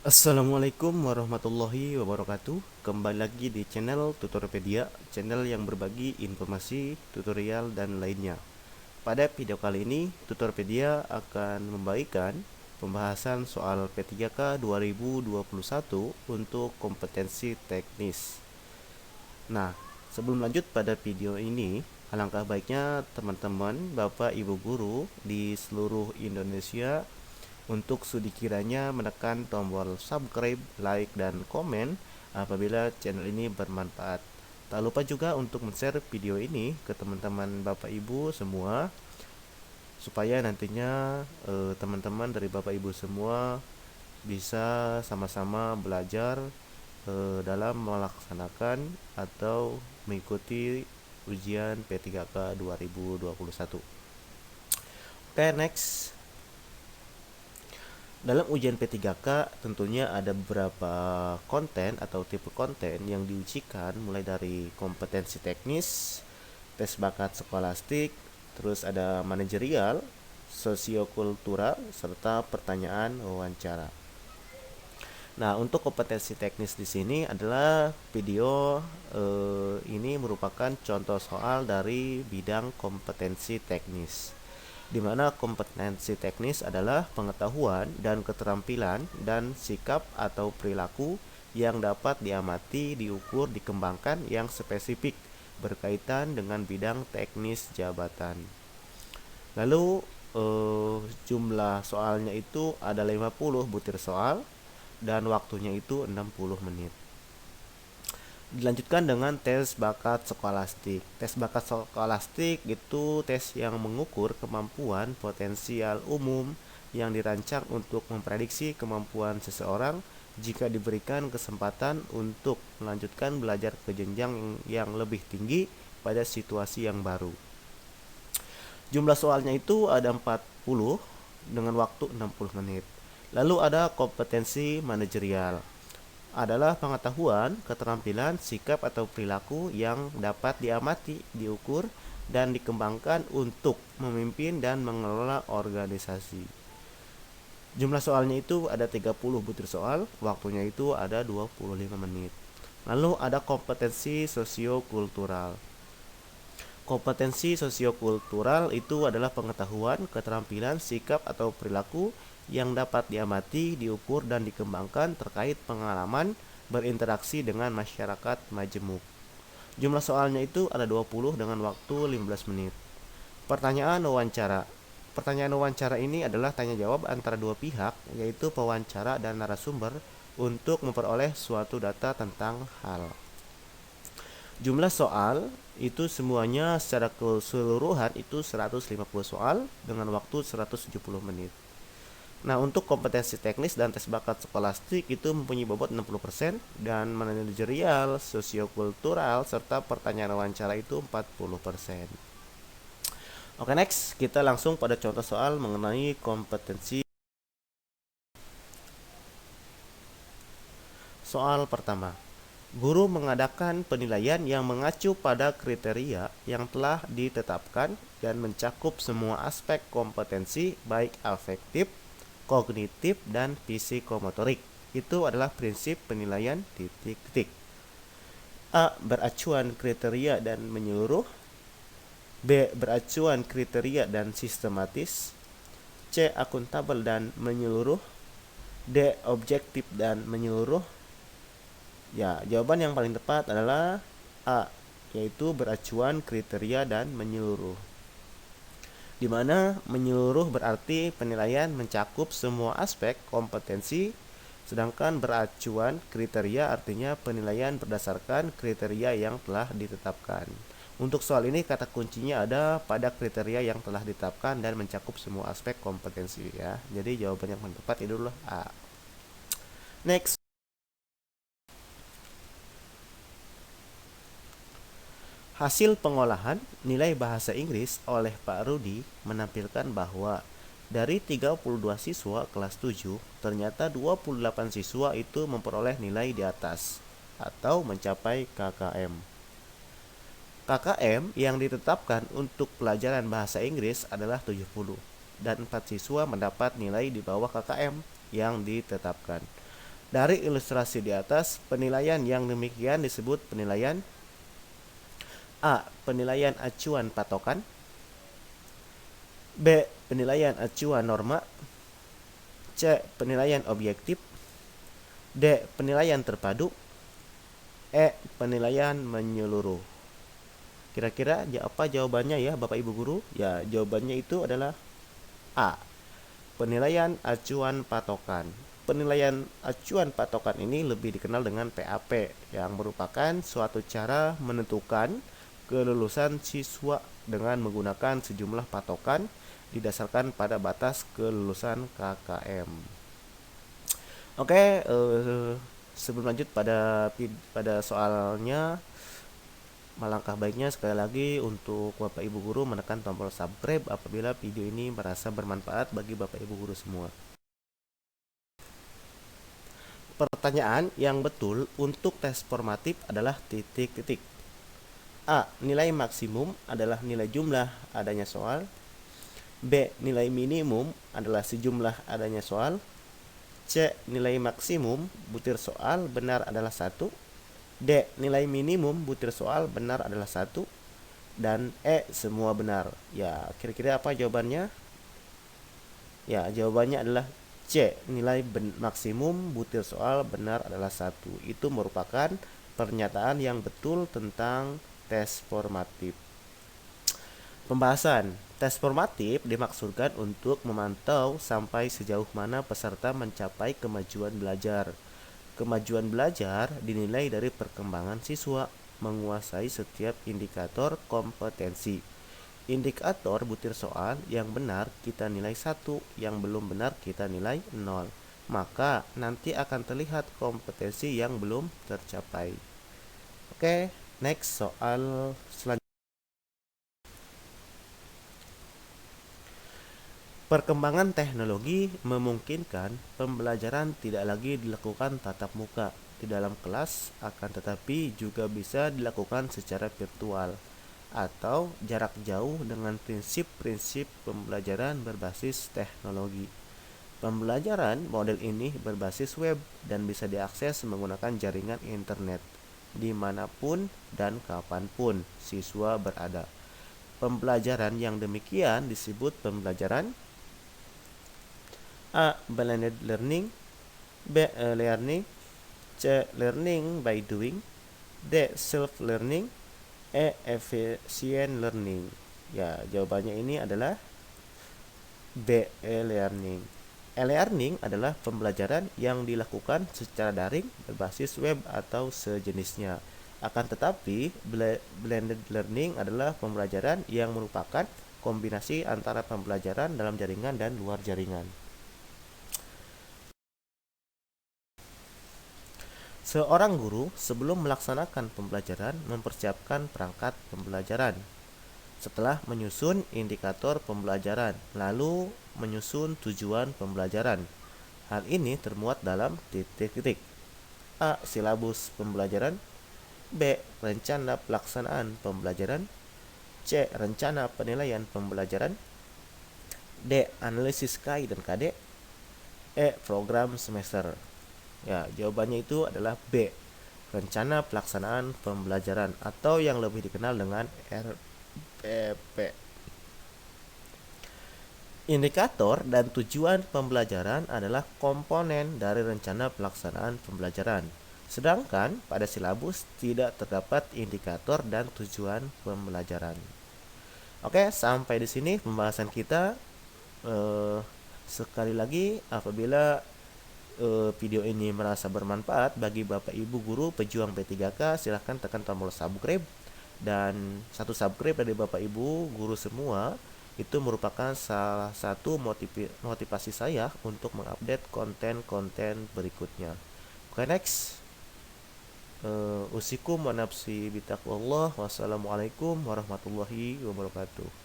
Assalamualaikum warahmatullahi wabarakatuh. Kembali lagi di channel Tutoripedia, channel yang berbagi informasi, tutorial, dan lainnya. Pada video kali ini, Tutoripedia akan membagikan pembahasan soal P3K 2021 untuk kompetensi teknis. Nah, sebelum lanjut pada video ini, alangkah baiknya teman-teman, Bapak Ibu guru di seluruh Indonesia untuk studi kiranya menekan tombol subscribe, like, dan komen apabila channel ini bermanfaat. Tak lupa juga untuk men-share video ini ke teman-teman Bapak Ibu semua supaya nantinya teman-teman dari Bapak Ibu semua bisa sama-sama belajar dalam melaksanakan atau mengikuti ujian P3K 2021. Oke, next. Dalam ujian P3K tentunya ada beberapa konten atau tipe konten yang diujikan, mulai dari kompetensi teknis, tes bakat skolastik, terus ada manajerial, sosiokultural, serta pertanyaan wawancara. Nah, untuk kompetensi teknis di sini adalah video ini merupakan contoh soal dari bidang kompetensi teknis, di mana kompetensi teknis adalah pengetahuan dan keterampilan dan sikap atau perilaku yang dapat diamati, diukur, dikembangkan yang spesifik berkaitan dengan bidang teknis jabatan. Lalu jumlah soalnya itu ada 50 butir soal dan waktunya itu 60 menit. Dilanjutkan dengan tes bakat skolastik. Tes bakat skolastik itu tes yang mengukur kemampuan potensial umum yang dirancang untuk memprediksi kemampuan seseorang jika diberikan kesempatan untuk melanjutkan belajar ke jenjang yang lebih tinggi pada situasi yang baru. Jumlah soalnya itu ada 40 dengan waktu 60 menit. Lalu ada kompetensi manajerial, adalah pengetahuan, keterampilan, sikap atau perilaku yang dapat diamati, diukur, dan dikembangkan untuk memimpin dan mengelola organisasi. Jumlah soalnya itu ada 30 butir soal, waktunya itu ada 25 menit. Lalu ada kompetensi sosiokultural. Kompetensi sosiokultural itu adalah pengetahuan, keterampilan, sikap atau perilaku yang dapat diamati, diukur, dan dikembangkan terkait pengalaman berinteraksi dengan masyarakat majemuk. Jumlah soalnya itu ada 20 dengan waktu 15 menit. Pertanyaan wawancara. Pertanyaan wawancara ini adalah tanya jawab antara dua pihak, yaitu pewawancara dan narasumber, untuk memperoleh suatu data tentang hal. Jumlah soal itu semuanya secara keseluruhan itu 150 soal dengan waktu 170 menit. Nah, untuk kompetensi teknis dan tes bakat skolastik itu mempunyai bobot 60% dan manajerial, sosiokultural, serta pertanyaan wawancara itu 40%. Oke, next kita langsung pada contoh soal mengenai kompetensi. Soal pertama. Guru mengadakan penilaian yang mengacu pada kriteria yang telah ditetapkan dan mencakup semua aspek kompetensi baik afektif, kognitif, dan psikomotorik. Itu adalah prinsip penilaian titik-titik. A. Beracuan kriteria dan menyeluruh. B. Beracuan kriteria dan sistematis. C. Akuntabel dan menyeluruh. D. Objektif dan menyeluruh. Ya, jawaban yang paling tepat adalah A, yaitu beracuan kriteria dan menyeluruh. Di mana menyeluruh berarti penilaian mencakup semua aspek kompetensi, sedangkan beracuan kriteria artinya penilaian berdasarkan kriteria yang telah ditetapkan. Untuk soal ini kata kuncinya ada pada kriteria yang telah ditetapkan dan mencakup semua aspek kompetensi ya. Jadi jawaban yang paling tepat itu adalah A. Next. Hasil pengolahan nilai bahasa Inggris oleh Pak Rudi menampilkan bahwa dari 32 siswa kelas 7, ternyata 28 siswa itu memperoleh nilai di atas atau mencapai KKM. KKM yang ditetapkan untuk pelajaran bahasa Inggris adalah 70 dan 4 siswa mendapat nilai di bawah KKM yang ditetapkan. Dari ilustrasi di atas, penilaian yang demikian disebut penilaian A. Penilaian acuan patokan, B. Penilaian acuan norma, C. Penilaian objektif, D. Penilaian terpadu, E. Penilaian menyeluruh. Kira-kira apa jawabannya ya Bapak Ibu Guru? Ya, jawabannya itu adalah A. Penilaian acuan patokan. Penilaian acuan patokan ini lebih dikenal dengan PAP, yang merupakan suatu cara menentukan kelulusan siswa dengan menggunakan sejumlah patokan didasarkan pada batas kelulusan KKM. Oke, sebelum lanjut pada soalnya, alangkah baiknya sekali lagi untuk Bapak Ibu Guru menekan tombol subscribe apabila video ini merasa bermanfaat bagi Bapak Ibu Guru semua. Pertanyaan yang betul untuk tes formatif adalah titik-titik. A. Nilai maksimum adalah nilai jumlah adanya soal. B. Nilai minimum adalah sejumlah adanya soal. C. Nilai maksimum butir soal benar adalah 1. D. Nilai minimum butir soal benar adalah 1. Dan E. Semua benar. Ya, kira-kira apa jawabannya? Ya, jawabannya adalah C. Nilai maksimum butir soal benar adalah 1. Itu merupakan pernyataan yang betul tentang tes formatif. Pembahasan. Tes formatif dimaksudkan untuk memantau sampai sejauh mana peserta mencapai kemajuan belajar. Kemajuan belajar dinilai dari perkembangan siswa menguasai setiap indikator kompetensi. Indikator butir soal yang benar kita nilai 1, yang belum benar kita nilai 0. Maka nanti akan terlihat kompetensi yang belum tercapai. Oke, next soal selanjutnya. Perkembangan teknologi memungkinkan pembelajaran tidak lagi dilakukan tatap muka di dalam kelas, akan tetapi juga bisa dilakukan secara virtual atau jarak jauh dengan prinsip-prinsip pembelajaran berbasis teknologi. Pembelajaran model ini berbasis web dan bisa diakses menggunakan jaringan internet dimanapun dan kapanpun siswa berada. Pembelajaran yang demikian disebut pembelajaran A. Blended learning, B. Learning, C. Learning by doing, D. Self-learning, E. Efficient learning. Ya, jawabannya ini adalah B. E-learning. E-learning adalah pembelajaran yang dilakukan secara daring berbasis web atau sejenisnya. Akan tetapi, blended learning adalah pembelajaran yang merupakan kombinasi antara pembelajaran dalam jaringan dan luar jaringan. Seorang guru sebelum melaksanakan pembelajaran mempersiapkan perangkat pembelajaran. Setelah menyusun indikator pembelajaran, lalu menyusun tujuan pembelajaran. Hal ini termuat dalam titik-titik. A. Silabus pembelajaran, B. Rencana pelaksanaan pembelajaran, C. Rencana penilaian pembelajaran, D. Analisis KI dan KD, E. Program semester. Ya, jawabannya itu adalah B. Rencana pelaksanaan pembelajaran atau yang lebih dikenal dengan RPP. Indikator dan tujuan pembelajaran adalah komponen dari rencana pelaksanaan pembelajaran. Sedangkan pada silabus tidak terdapat indikator dan tujuan pembelajaran. Oke, sampai di sini pembahasan kita. Sekali lagi, apabila video ini merasa bermanfaat bagi Bapak Ibu Guru pejuang P3K, silahkan tekan tombol subscribe. Dan satu subscribe dari Bapak Ibu Guru semua itu merupakan salah satu motivasi saya untuk mengupdate konten-konten berikutnya. Oke, next. Usikum wa nafsi bitaqwallah. Wassalamualaikum warahmatullahi wabarakatuh.